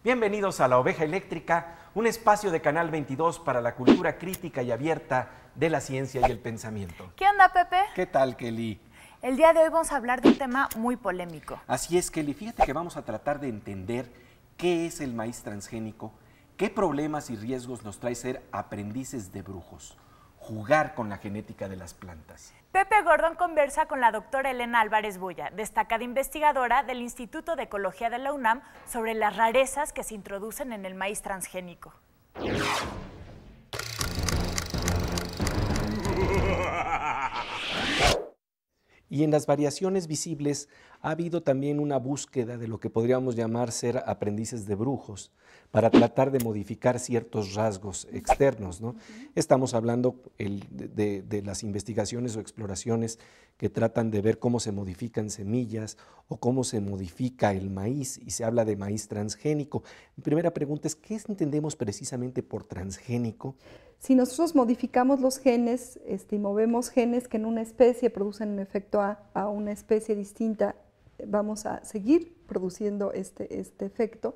Bienvenidos a La Oveja Eléctrica, un espacio de Canal 22 para la cultura crítica y abierta de la ciencia y el pensamiento. ¿Qué onda, Pepe? ¿Qué tal, Kelly? El día de hoy vamos a hablar de un tema muy polémico. Así es, Kelly. Fíjate que vamos a tratar de entender qué es el maíz transgénico, qué problemas y riesgos nos trae ser aprendices de brujos, jugar con la genética de las plantas. Pepe Gordon conversa con la doctora Elena Álvarez Bulla, destacada investigadora del Instituto de Ecología de la UNAM, sobre las rarezas que se introducen en el maíz transgénico. Y en las variaciones visibles ha habido también una búsqueda de lo que podríamos llamar ser aprendices de brujos, para tratar de modificar ciertos rasgos externos, ¿no? Estamos hablando de las investigaciones o exploraciones que tratan de ver cómo se modifican semillas o cómo se modifica el maíz, y se habla de maíz transgénico. Mi primera pregunta es, ¿qué entendemos precisamente por transgénico? Si nosotros modificamos los genes y movemos genes que en una especie producen un efecto a una especie distinta, vamos a seguir produciendo este efecto.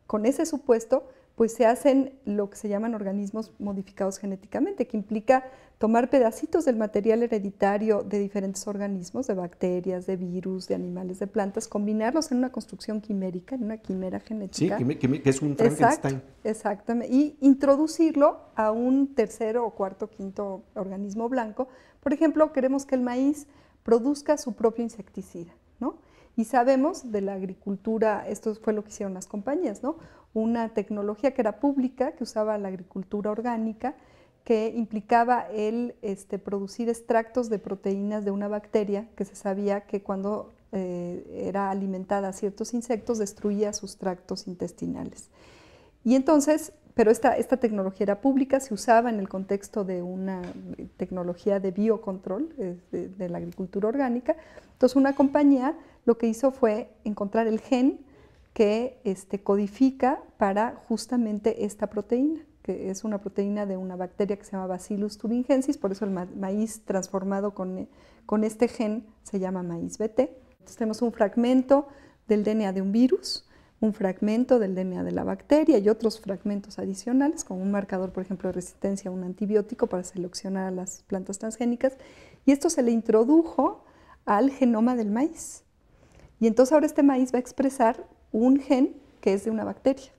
Con ese supuesto, pues se hacen lo que se llaman organismos modificados genéticamente, que implica tomar pedacitos del material hereditario de diferentes organismos, de bacterias, de virus, de animales, de plantas, combinarlos en una construcción quimérica, en una quimera genética. Sí, que es un Frankenstein. Exactamente, y introducirlo a un tercero o cuarto, quinto organismo blanco. Por ejemplo, queremos que el maíz produzca su propio insecticida, ¿no? Y sabemos de la agricultura, esto fue lo que hicieron las compañías, ¿no? Una tecnología que era pública, que usaba la agricultura orgánica, que implicaba el producir extractos de proteínas de una bacteria que se sabía que cuando era alimentada a ciertos insectos destruía sus tractos intestinales. Y entonces, pero esta tecnología era pública, se usaba en el contexto de una tecnología de biocontrol de la agricultura orgánica. Entonces una compañía lo que hizo fue encontrar el gen que codifica para justamente esta proteína, que es una proteína de una bacteria que se llama Bacillus thuringiensis, por eso el maíz transformado con este gen se llama maíz BT. Entonces tenemos un fragmento del DNA de un virus, un fragmento del DNA de la bacteria y otros fragmentos adicionales, como un marcador, por ejemplo, de resistencia a un antibiótico para seleccionar a las plantas transgénicas, y esto se le introdujo al genoma del maíz. Y entonces ahora este maíz va a expresar un gen que es de una bacteria.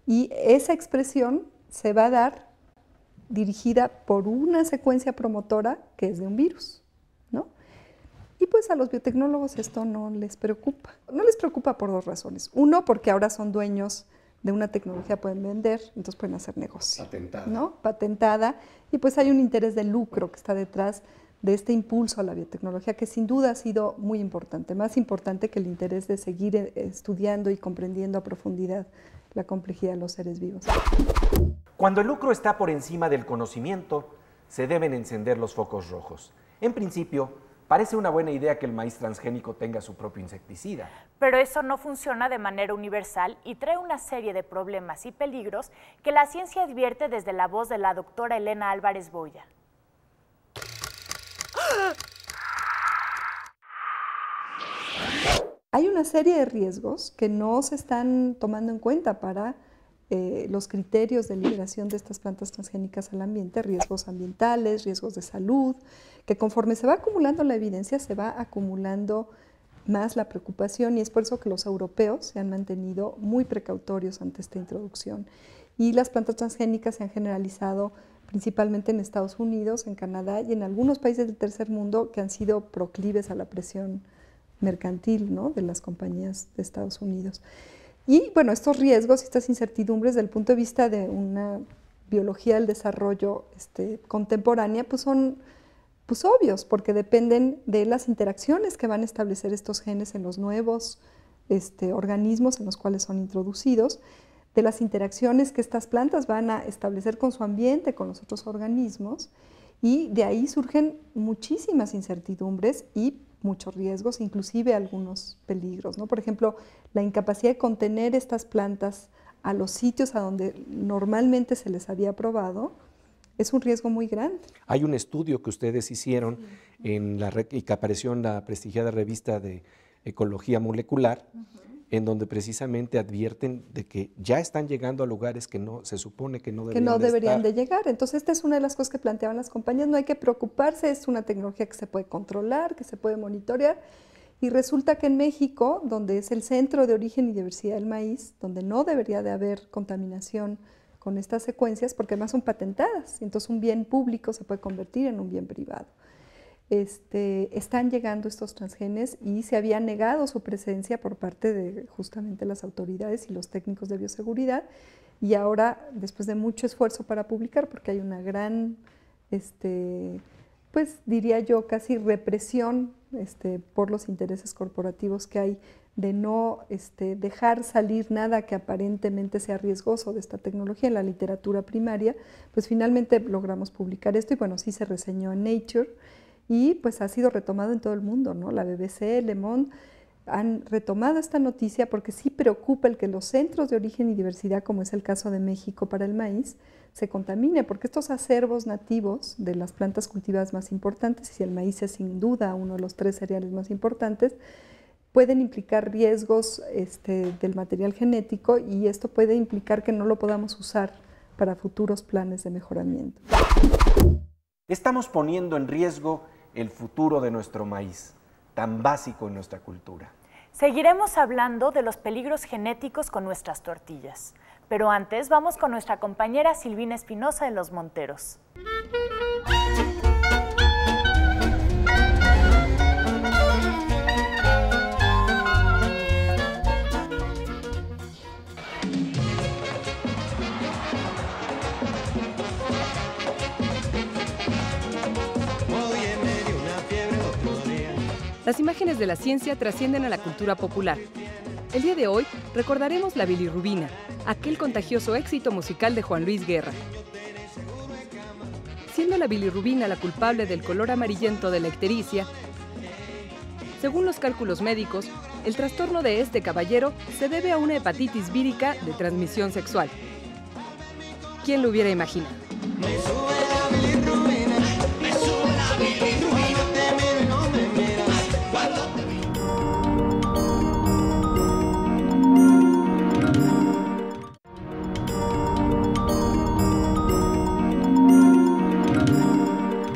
Y esa expresión se va a dar dirigida por una secuencia promotora que es de un virus, ¿no? Y pues a los biotecnólogos esto no les preocupa. No les preocupa por dos razones. Uno, porque ahora son dueños de una tecnología, pueden vender, entonces pueden hacer negocio. Patentada. ¿No? Patentada. Y pues hay un interés de lucro que está detrás de este impulso a la biotecnología, que sin duda ha sido muy importante, más importante que el interés de seguir estudiando y comprendiendo a profundidad la complejidad de los seres vivos. Cuando el lucro está por encima del conocimiento, se deben encender los focos rojos. En principio, parece una buena idea que el maíz transgénico tenga su propio insecticida. Pero eso no funciona de manera universal y trae una serie de problemas y peligros que la ciencia advierte desde la voz de la doctora Elena Álvarez Bulla. Hay una serie de riesgos que no se están tomando en cuenta para los criterios de liberación de estas plantas transgénicas al ambiente, riesgos ambientales, riesgos de salud, que conforme se va acumulando la evidencia, se va acumulando más la preocupación, y es por eso que los europeos se han mantenido muy precautorios ante esta introducción. Y las plantas transgénicas se han generalizado principalmente en Estados Unidos, en Canadá y en algunos países del tercer mundo que han sido proclives a la presión mercantil, ¿no?, de las compañías de Estados Unidos. Y bueno, estos riesgos y estas incertidumbres desde el punto de vista de una biología del desarrollo contemporánea, pues son obvios, porque dependen de las interacciones que van a establecer estos genes en los nuevos organismos en los cuales son introducidos, de las interacciones que estas plantas van a establecer con su ambiente, con los otros organismos, y de ahí surgen muchísimas incertidumbres y muchos riesgos, inclusive algunos peligros, ¿no? Por ejemplo, la incapacidad de contener estas plantas a los sitios a donde normalmente se les había probado es un riesgo muy grande. Hay un estudio que ustedes hicieron y que apareció en la prestigiada revista de Ecología Molecular, en donde precisamente advierten de que ya están llegando a lugares que no se supone que no deberían de llegar. Entonces, esta es una de las cosas que planteaban las compañías. No hay que preocuparse, es una tecnología que se puede controlar, que se puede monitorear. Y resulta que en México, donde es el centro de origen y diversidad del maíz, donde no debería de haber contaminación con estas secuencias, porque además son patentadas, entonces un bien público se puede convertir en un bien privado. Están llegando estos transgenes y se había negado su presencia por parte de justamente las autoridades y los técnicos de bioseguridad, y ahora, después de mucho esfuerzo para publicar, porque hay una gran, pues diría yo, casi represión por los intereses corporativos que hay de no dejar salir nada que aparentemente sea riesgoso de esta tecnología en la literatura primaria, pues finalmente logramos publicar esto y bueno, sí se reseñó en Nature, y pues ha sido retomado en todo el mundo, ¿no? La BBC, Le Monde han retomado esta noticia porque sí preocupa el que los centros de origen y diversidad, como es el caso de México para el maíz, se contamine, porque estos acervos nativos de las plantas cultivadas más importantes, y el maíz es sin duda uno de los 3 cereales más importantes, pueden implicar riesgos del material genético, y esto puede implicar que no lo podamos usar para futuros planes de mejoramiento. Estamos poniendo en riesgo el futuro de nuestro maíz, tan básico en nuestra cultura. Seguiremos hablando de los peligros genéticos con nuestras tortillas, pero antes vamos con nuestra compañera Silvina Espinosa de Los Monteros. Las imágenes de la ciencia trascienden a la cultura popular. El día de hoy recordaremos la bilirrubina, aquel contagioso éxito musical de Juan Luis Guerra. Siendo la bilirrubina la culpable del color amarillento de la ictericia, según los cálculos médicos, el trastorno de este caballero se debe a una hepatitis vírica de transmisión sexual. ¿Quién lo hubiera imaginado?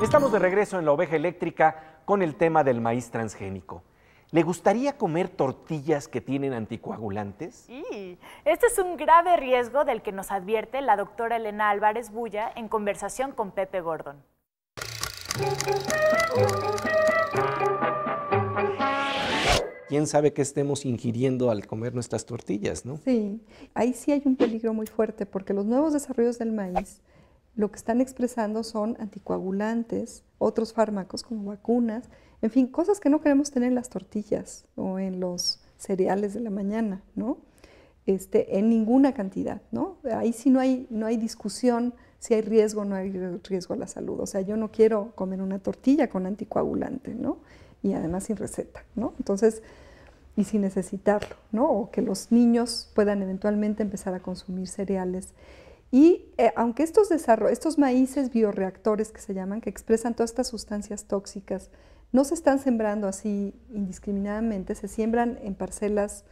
Estamos de regreso en La Oveja Eléctrica con el tema del maíz transgénico. ¿Le gustaría comer tortillas que tienen anticoagulantes? Sí, este es un grave riesgo del que nos advierte la doctora Elena Álvarez Bulla en conversación con Pepe Gordon. ¿Quién sabe qué estemos ingiriendo al comer nuestras tortillas, no? Sí, ahí sí hay un peligro muy fuerte, porque los nuevos desarrollos del maíz lo que están expresando son anticoagulantes, otros fármacos como vacunas, en fin, cosas que no queremos tener en las tortillas o en los cereales de la mañana, ¿no? En ninguna cantidad, ¿no? Ahí sí no hay discusión si hay riesgo o no hay riesgo a la salud. O sea, yo no quiero comer una tortilla con anticoagulante, ¿no? Y además sin receta, ¿no? Entonces, y sin necesitarlo, ¿no? O que los niños puedan eventualmente empezar a consumir cereales. Y aunque estos maíces bioreactores que se llaman, que expresan todas estas sustancias tóxicas, no se están sembrando así indiscriminadamente, se siembran en parcelas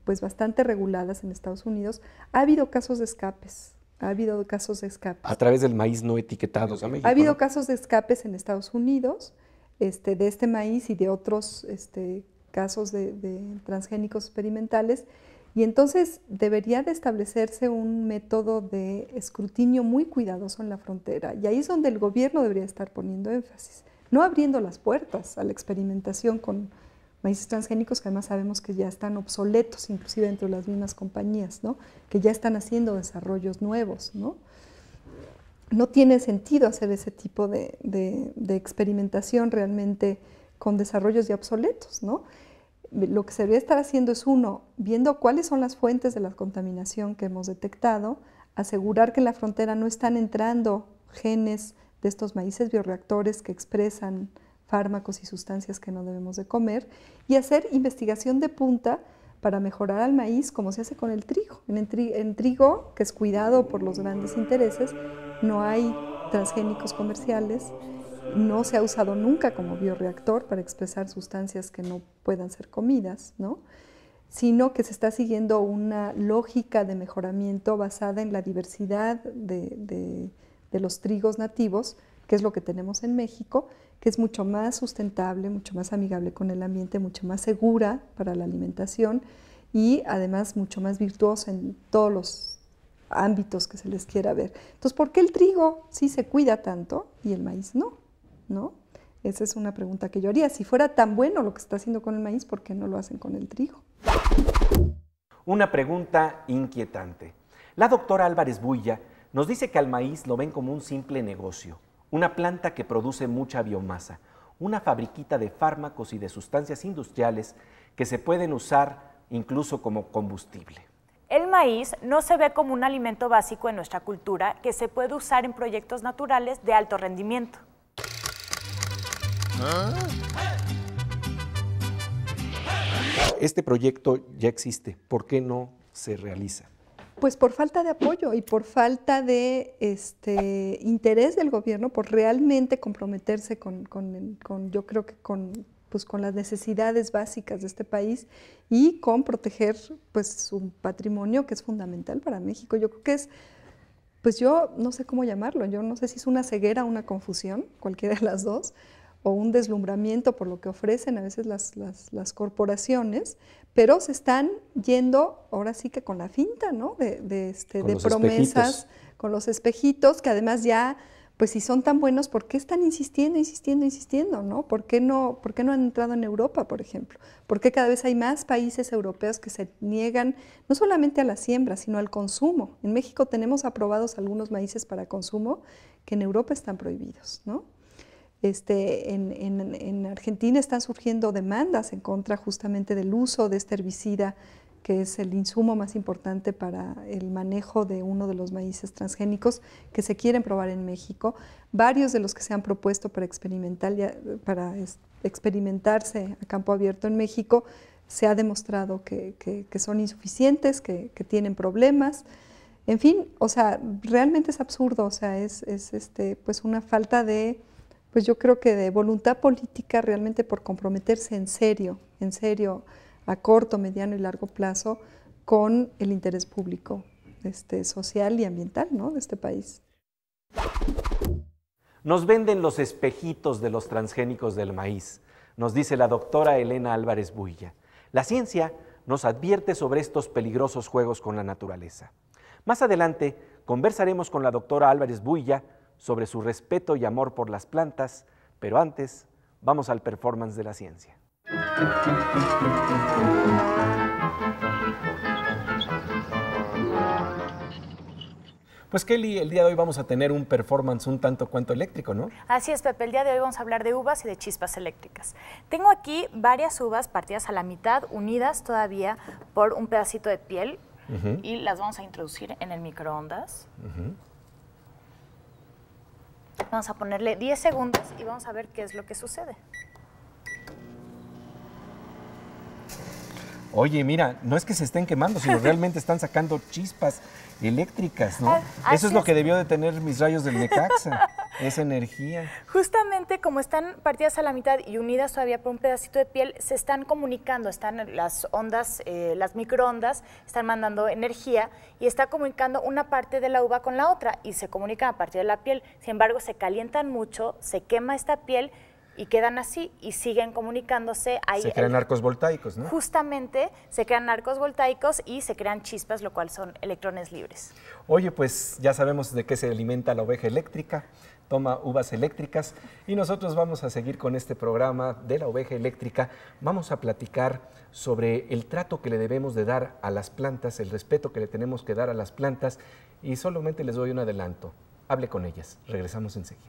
pues bastante reguladas en Estados Unidos, ha habido casos de escapes. A través del maíz no etiquetado. Ha habido casos de escapes en Estados Unidos de este maíz y de otros casos de transgénicos experimentales. Y entonces debería de establecerse un método de escrutinio muy cuidadoso en la frontera. Y ahí es donde el gobierno debería estar poniendo énfasis, no abriendo las puertas a la experimentación con maíces transgénicos, que además sabemos que ya están obsoletos, inclusive dentro de las mismas compañías, ¿no? Que ya están haciendo desarrollos nuevos, ¿no? No tiene sentido hacer ese tipo de experimentación realmente con desarrollos ya obsoletos, ¿no? Lo que se debería estar haciendo es, uno, viendo cuáles son las fuentes de la contaminación que hemos detectado, asegurar que en la frontera no están entrando genes de estos maíces bioreactores que expresan fármacos y sustancias que no debemos de comer, y hacer investigación de punta para mejorar al maíz, como se hace con el trigo. En trigo, que es cuidado por los grandes intereses, no hay transgénicos comerciales, no se ha usado nunca como bioreactor para expresar sustancias que no puedan ser comidas, ¿no? sino que se está siguiendo una lógica de mejoramiento basada en la diversidad de los trigos nativos, que es lo que tenemos en México, que es mucho más sustentable, mucho más amigable con el ambiente, mucho más segura para la alimentación y además mucho más virtuosa en todos los ámbitos que se les quiera ver. Entonces, ¿por qué el trigo sí se cuida tanto y el maíz no? ¿No? Esa es una pregunta que yo haría. Si fuera tan bueno lo que se está haciendo con el maíz, ¿por qué no lo hacen con el trigo? Una pregunta inquietante. La doctora Álvarez Builla nos dice que al maíz lo ven como un simple negocio, una planta que produce mucha biomasa, una fabriquita de fármacos y de sustancias industriales que se pueden usar incluso como combustible. El maíz no se ve como un alimento básico en nuestra cultura que se puede usar en proyectos naturales de alto rendimiento. Este proyecto ya existe, ¿por qué no se realiza? Pues por falta de apoyo y por falta de interés del gobierno por realmente comprometerse yo creo que con las necesidades básicas de este país y con proteger pues su patrimonio que es fundamental para México. Yo creo que es, pues yo no sé cómo llamarlo, yo no sé si es una ceguera o una confusión, cualquiera de las dos, o un deslumbramiento por lo que ofrecen a veces las corporaciones, pero se están yendo ahora sí que con la finta, ¿no? de promesas, con los espejitos, que además ya, pues si son tan buenos, ¿por qué están insistiendo, ¿no? ¿Por qué no han entrado en Europa, por ejemplo? ¿Por qué cada vez hay más países europeos que se niegan no solamente a la siembra, sino al consumo? En México tenemos aprobados algunos maíces para consumo que en Europa están prohibidos, ¿no? En Argentina están surgiendo demandas en contra justamente del uso de este herbicida, que es el insumo más importante para el manejo de uno de los maíces transgénicos que se quieren probar en México. Varios de los que se han propuesto para experimentarse a campo abierto en México se ha demostrado que son insuficientes, que tienen problemas. En fin, o sea, realmente es absurdo, o sea, es pues una falta de, pues yo creo que de voluntad política realmente por comprometerse en serio, a corto, mediano y largo plazo con el interés público, social y ambiental, ¿no? de este país. Nos venden los espejitos de los transgénicos del maíz, nos dice la doctora Elena Álvarez Builla. La ciencia nos advierte sobre estos peligrosos juegos con la naturaleza. Más adelante conversaremos con la doctora Álvarez Builla sobre su respeto y amor por las plantas, pero antes vamos al performance de la ciencia. Pues Kelly, el día de hoy vamos a tener un performance un tanto cuanto eléctrico, ¿no? Así es, Pepe, el día de hoy vamos a hablar de uvas y de chispas eléctricas. Tengo aquí varias uvas partidas a la mitad, unidas todavía por un pedacito de piel, y las vamos a introducir en el microondas. Vamos a ponerle 10 segundos y vamos a ver qué es lo que sucede. Oye, mira, no es que se estén quemando, sino realmente están sacando chispas eléctricas, ¿no? Eso es lo que debió de tener mis rayos del Necaxa, esa energía. Justamente como están partidas a la mitad y unidas todavía por un pedacito de piel, se están comunicando, están las ondas, las microondas, están mandando energía y está comunicando una parte de la uva con la otra y se comunican a partir de la piel. Sin embargo, se calientan mucho, se quema esta piel y quedan así y siguen comunicándose. Ahí se crean arcos voltaicos, ¿no? Justamente se crean arcos voltaicos y se crean chispas, lo cual son electrones libres. Oye, pues ya sabemos de qué se alimenta la oveja eléctrica, toma uvas eléctricas y nosotros vamos a seguir con este programa de la oveja eléctrica. Vamos a platicar sobre el trato que le debemos de dar a las plantas, el respeto que le tenemos que dar a las plantas y solamente les doy un adelanto. Hable con ellas. Regresamos enseguida.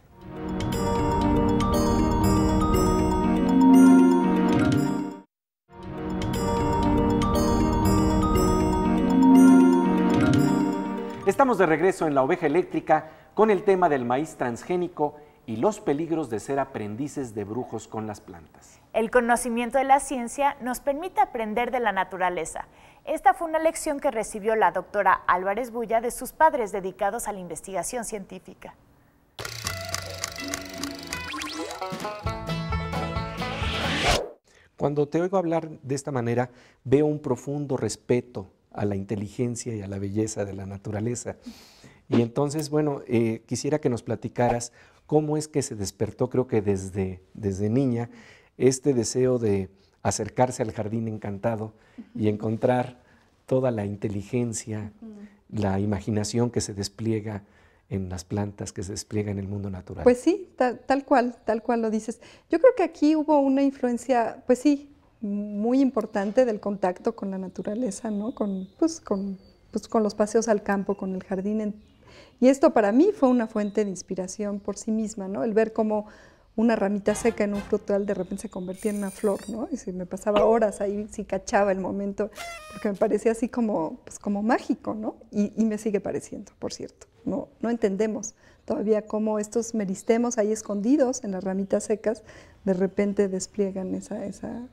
Estamos de regreso en La Oveja Eléctrica con el tema del maíz transgénico y los peligros de ser aprendices de brujos con las plantas. El conocimiento de la ciencia nos permite aprender de la naturaleza. Esta fue una lección que recibió la doctora Álvarez Builla de sus padres dedicados a la investigación científica. Cuando te oigo hablar de esta manera, veo un profundo respeto a la inteligencia y a la belleza de la naturaleza. Y entonces, bueno, quisiera que nos platicaras cómo es que se despertó, creo que desde niña, este deseo de acercarse al jardín encantado y encontrar toda la inteligencia, la imaginación que se despliega en las plantas, que se despliega en el mundo natural. Pues sí, tal cual lo dices. Yo creo que aquí hubo una influencia, pues sí, muy importante del contacto con la naturaleza, ¿no? Con los paseos al campo, con el jardín. Y esto para mí fue una fuente de inspiración por sí misma, ¿no? El ver cómo una ramita seca en un frutal de repente se convertía en una flor, ¿no? Y me pasaba horas ahí, sí cachaba el momento, porque me parecía así como mágico, ¿no? Y me sigue pareciendo, por cierto. No entendemos todavía cómo estos meristemos ahí escondidos en las ramitas secas de repente despliegan esa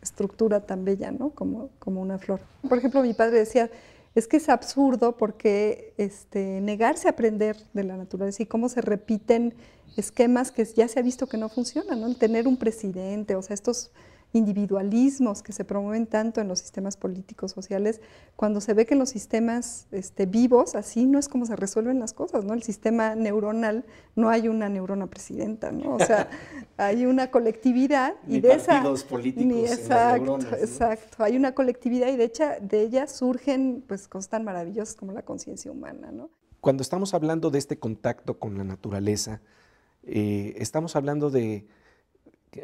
estructura tan bella, ¿no? Como una flor. Por ejemplo, mi padre decía, es que es absurdo porque negarse a aprender de la naturaleza y cómo se repiten esquemas que ya se ha visto que no funcionan, ¿no? El tener un presidente, o sea, estos individualismos que se promueven tanto en los sistemas políticos, sociales, cuando se ve que en los sistemas vivos, así no es como se resuelven las cosas, ¿no? El sistema neuronal, no hay una neurona presidenta, ¿no? O sea, hay una colectividad y de esa... partidos políticos en las neuronas, ¿no? Exacto, hay una colectividad y de ella surgen pues cosas tan maravillosas como la conciencia humana, ¿no? Cuando estamos hablando de este contacto con la naturaleza, estamos hablando de...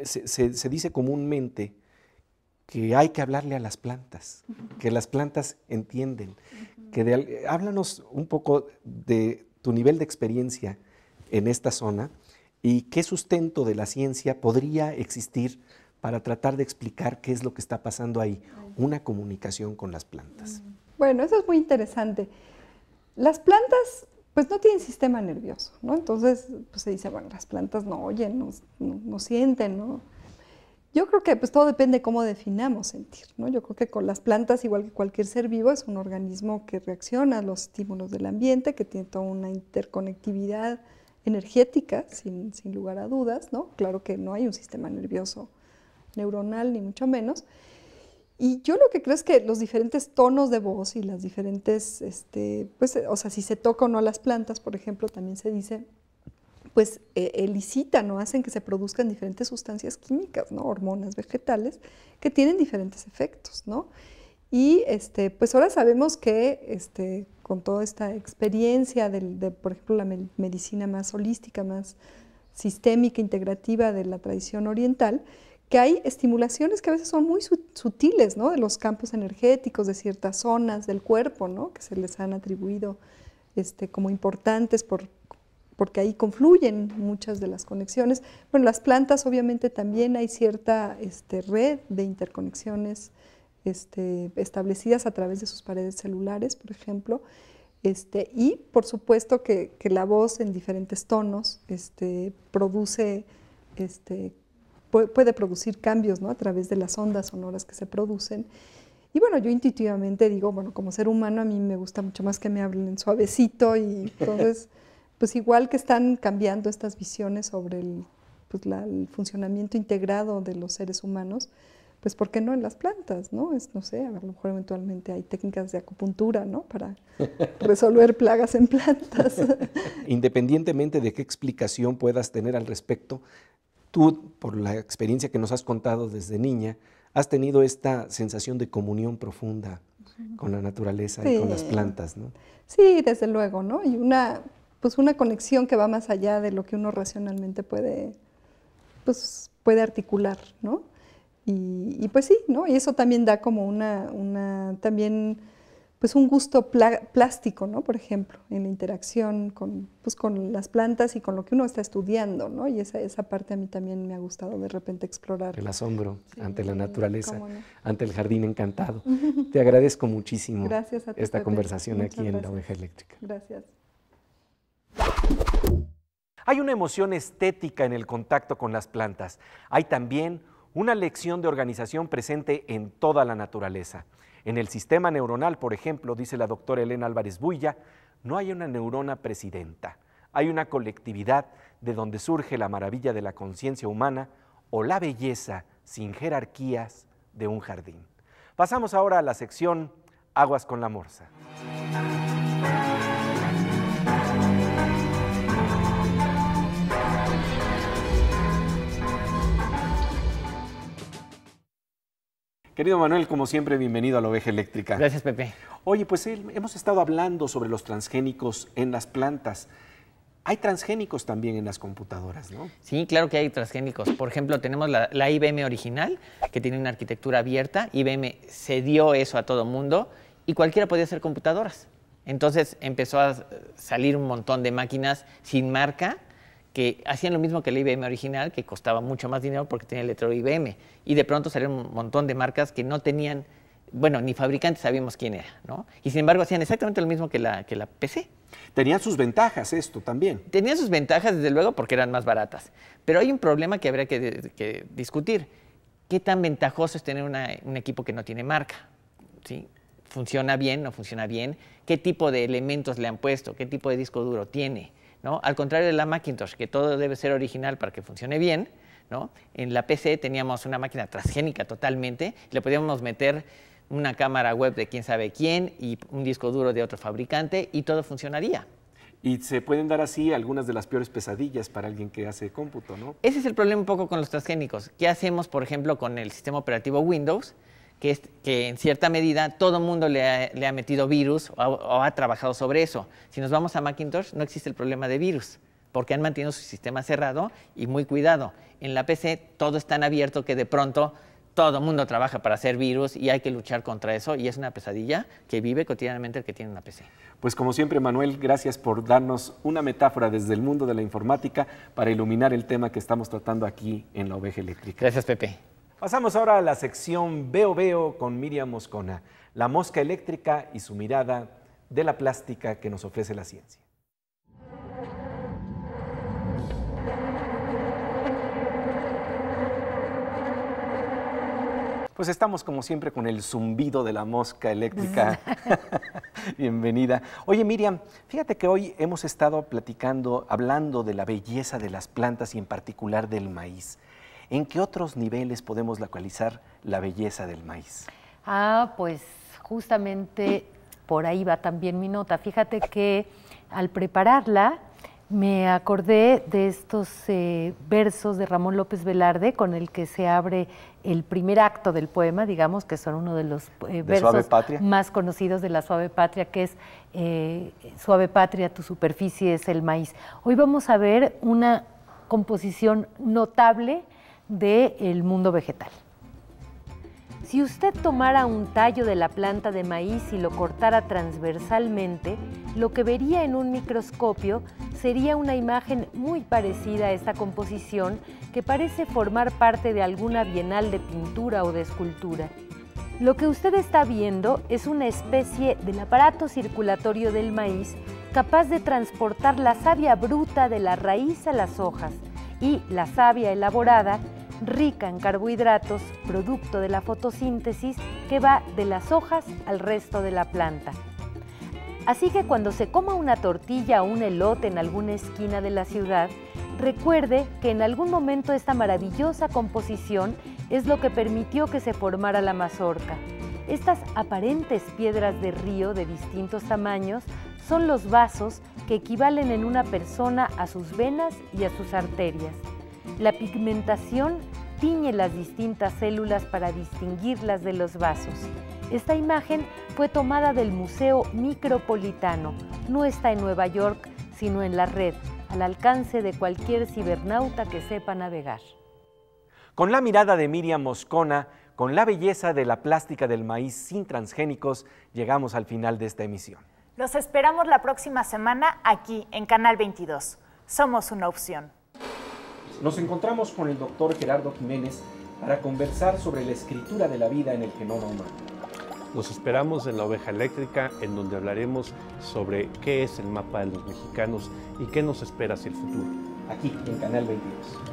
Se dice comúnmente que hay que hablarle a las plantas, que las plantas entienden. Háblanos un poco de tu nivel de experiencia en esta zona y qué sustento de la ciencia podría existir para tratar de explicar qué es lo que está pasando ahí, una comunicación con las plantas. Bueno, eso es muy interesante. Las plantas pues no tienen sistema nervioso, ¿no? Entonces pues se dice, bueno, las plantas no oyen, no sienten, ¿no? Yo creo que pues todo depende de cómo definamos sentir, ¿no? Yo creo que con las plantas, igual que cualquier ser vivo, es un organismo que reacciona a los estímulos del ambiente, que tiene toda una interconectividad energética, sin lugar a dudas, ¿no? Claro que no hay un sistema nervioso neuronal, ni mucho menos. Y yo lo que creo es que los diferentes tonos de voz y las diferentes, pues, o sea, si se toca o no a las plantas, por ejemplo, también se dice, pues elicitan o hacen que se produzcan diferentes sustancias químicas, ¿no? Hormonas vegetales que tienen diferentes efectos, ¿no? Y pues ahora sabemos que con toda esta experiencia de, por ejemplo, la medicina más holística, más sistémica, integrativa de la tradición oriental, que hay estimulaciones que a veces son muy sutiles, ¿no? De los campos energéticos de ciertas zonas del cuerpo, ¿no? Que se les han atribuido como importantes porque ahí confluyen muchas de las conexiones. Bueno, las plantas obviamente también hay cierta red de interconexiones establecidas a través de sus paredes celulares, por ejemplo, y por supuesto que la voz en diferentes tonos produce puede producir cambios, ¿no? A través de las ondas sonoras que se producen. Y bueno, yo intuitivamente digo, bueno, como ser humano a mí me gusta mucho más que me hablen suavecito y entonces, pues igual que están cambiando estas visiones sobre el funcionamiento integrado de los seres humanos, pues ¿por qué no en las plantas, no? No sé, a lo mejor eventualmente hay técnicas de acupuntura, ¿no? Para resolver plagas en plantas. Independientemente de qué explicación puedas tener al respecto, tú, por la experiencia que nos has contado desde niña, has tenido esta sensación de comunión profunda con la naturaleza y con las plantas, ¿no? Sí, desde luego, ¿no? Y una conexión que va más allá de lo que uno racionalmente puede articular, ¿no? Y pues sí, ¿no? Y eso también da como también pues un gusto plástico, ¿no? Por ejemplo, en la interacción con las plantas y con lo que uno está estudiando, ¿no? Y esa parte a mí también me ha gustado de repente explorar. El asombro ante la naturaleza, ¿cómo no? ante el jardín encantado. Te agradezco muchísimo Gracias a ti, esta Pepe. conversación Muchas aquí en La gracias. Oveja Eléctrica. Gracias. Hay una emoción estética en el contacto con las plantas. Hay también una lección de organización presente en toda la naturaleza. En el sistema neuronal, por ejemplo, dice la doctora Elena Álvarez Builla, no hay una neurona presidenta, hay una colectividad de donde surge la maravilla de la conciencia humana o la belleza sin jerarquías, de un jardín. Pasamos ahora a la sección Aguas con la Morsa. Querido Manuel, como siempre, bienvenido a La Oveja Eléctrica. Gracias, Pepe. Oye, pues hemos estado hablando sobre los transgénicos en las plantas. Hay transgénicos también en las computadoras, ¿no? Sí, claro que hay transgénicos. Por ejemplo, tenemos la IBM original, que tiene una arquitectura abierta. IBM cedió eso a todo mundo y cualquiera podía hacer computadoras. Entonces empezó a salir un montón de máquinas sin marca que hacían lo mismo que la IBM original, que costaba mucho más dinero porque tenía el letrero IBM. Y de pronto salieron un montón de marcas que no tenían, bueno, ni fabricantes sabíamos quién era, ¿no? Y sin embargo hacían exactamente lo mismo que la PC. Tenían sus ventajas esto también. Tenían sus ventajas, desde luego, porque eran más baratas. Pero hay un problema que habría que discutir. ¿Qué tan ventajoso es tener un equipo que no tiene marca? ¿Sí? ¿Funciona bien? ¿No funciona bien? ¿Qué tipo de elementos le han puesto? ¿Qué tipo de disco duro tiene? ¿No? Al contrario de la Macintosh, que todo debe ser original para que funcione bien, ¿no? En la PC teníamos una máquina transgénica totalmente, le podíamos meter una cámara web de quién sabe quién y un disco duro de otro fabricante y todo funcionaría. Y se pueden dar así algunas de las peores pesadillas para alguien que hace cómputo, ¿no? Ese es el problema un poco con los transgénicos. ¿Qué hacemos, por ejemplo, con el sistema operativo Windows? Que en cierta medida todo el mundo le ha metido virus o ha trabajado sobre eso. Si nos vamos a Macintosh, no existe el problema de virus, porque han mantenido su sistema cerrado y muy cuidado. En la PC todo es tan abierto que de pronto todo el mundo trabaja para hacer virus y hay que luchar contra eso, y es una pesadilla que vive cotidianamente el que tiene una PC. Pues como siempre, Manuel, gracias por darnos una metáfora desde el mundo de la informática para iluminar el tema que estamos tratando aquí en La Oveja Eléctrica. Gracias, Pepe. Pasamos ahora a la sección Veo Veo con Miriam Moscona, la mosca eléctrica y su mirada de la plástica que nos ofrece la ciencia. Pues estamos como siempre con el zumbido de la mosca eléctrica. Bienvenida. Oye, Miriam, fíjate que hoy hemos estado hablando de la belleza de las plantas y en particular del maíz. ¿En qué otros niveles podemos localizar la belleza del maíz? Pues justamente por ahí va también mi nota. Fíjate que al prepararla me acordé de estos versos de Ramón López Velarde con el que se abre el primer acto del poema, digamos, que son uno de los versos más conocidos de la Suave Patria, que es Suave Patria, tu superficie es el maíz. Hoy vamos a ver una composición notable del mundo vegetal. Si usted tomara un tallo de la planta de maíz y lo cortara transversalmente, lo que vería en un microscopio sería una imagen muy parecida a esta composición que parece formar parte de alguna bienal de pintura o de escultura. Lo que usted está viendo es una especie del aparato circulatorio del maíz capaz de transportar la savia bruta de la raíz a las hojas y la savia elaborada rica en carbohidratos, producto de la fotosíntesis que va de las hojas al resto de la planta. Así que cuando se coma una tortilla o un elote en alguna esquina de la ciudad, recuerde que en algún momento esta maravillosa composición es lo que permitió que se formara la mazorca. Estas aparentes piedras de río de distintos tamaños son los vasos que equivalen en una persona a sus venas y a sus arterias. La pigmentación tiñe las distintas células para distinguirlas de los vasos. Esta imagen fue tomada del Museo Micropolitano. No está en Nueva York, sino en la red, al alcance de cualquier cibernauta que sepa navegar. Con la mirada de Miriam Moscona, con la belleza de la plástica del maíz sin transgénicos, llegamos al final de esta emisión. Los esperamos la próxima semana aquí en Canal 22. Somos una opción. Nos encontramos con el doctor Gerardo Jiménez para conversar sobre la escritura de la vida en el genoma humano. Los esperamos en La Oveja Eléctrica, en donde hablaremos sobre qué es el mapa de los mexicanos y qué nos espera hacia el futuro. Aquí en Canal 22.